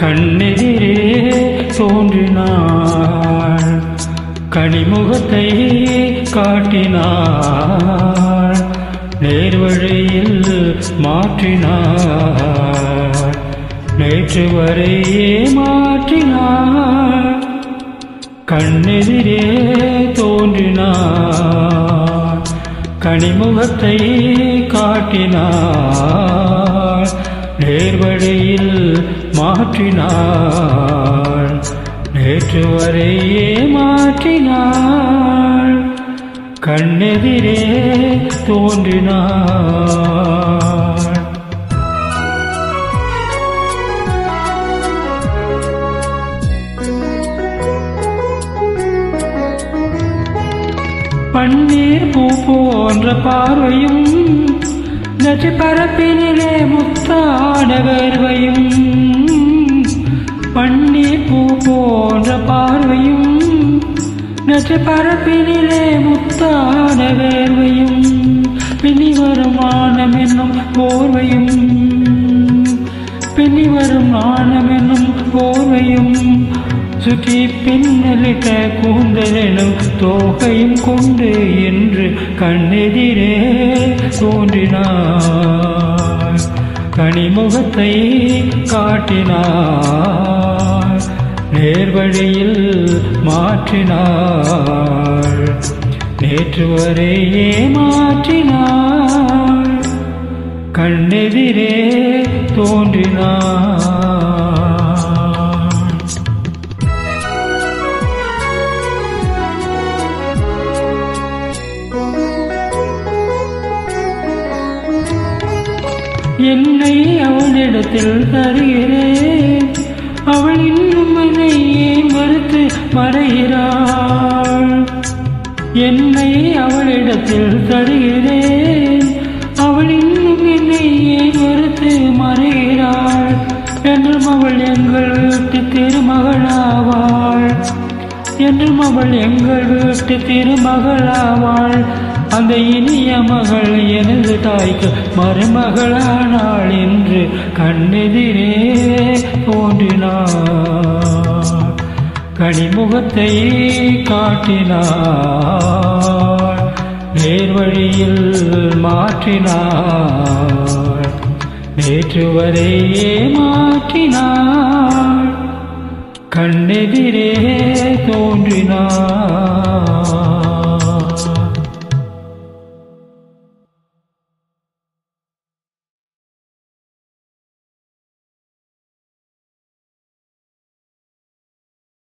கண்ணெதிரே தோன்றினாள், கனிமுகத்தை காட்டினாள், நேர்வழியில் மாற்றினாள், நேற்று வரையே மாற்றினாள். கண்ணெதிரே தோன்றினாள், கனிமுகத்தை காட்டினாள், நேர்வழியில் மாற்றினாள், நேற்று வரையே மாற்றினாள். கண்ணெதிரே தோன்றினாள். பன்னீர் பூ போன்ற பார்வையும், நச்சு பரப்பினிலே முத்தான வேர்வையும். பன்னீர் பூ போன்ற பார்வையும், நச்சு பரப்பினிலே முத்தான வேர்வையும். பின்னி வரும் மானம் என்னும் போர்வையும், பின்னி வரும் மானம் என்னும் போர்வையும். சுற்றி பின்னலிட்ட கூந்தலெனும் தோகையும் கொண்டு என்று கண்ணெதிரே தோன்றினாள், கனிமுகத்தை காட்டினாள், நேர்வழியில் மாற்றினாள், நேற்று வரையே மாற்றினாள். கண்ணெதிரே தோன்றினாள். என்னை அவளிடத்தில் தருகிறேன், அவள் இன்னும் என்னை ஏன் மறுத்து மறைகிறாள். என்னை அவளிடத்தில் தருகிறேன், அவள் இன்னும் என்னை ஏன் மறுத்து மறைகிறாள். என்றும் அவள் எங்கள் வீட்டு திருமகளாவாள், என்றும் அவள் எங்கள் வீட்டு திருமகளாவாள். அந்த இனிய மகள் எனது தாய்க்கு மருமகளானாள் என்று கண்ணெதிரே தோன்றினாள், கனிமுகத்தை காட்டினாள், நேர்வழியில் மாற்றினாள், நேற்று வரையே மாற்றினாள். கண்ணெதிரே தோன்றினாள்.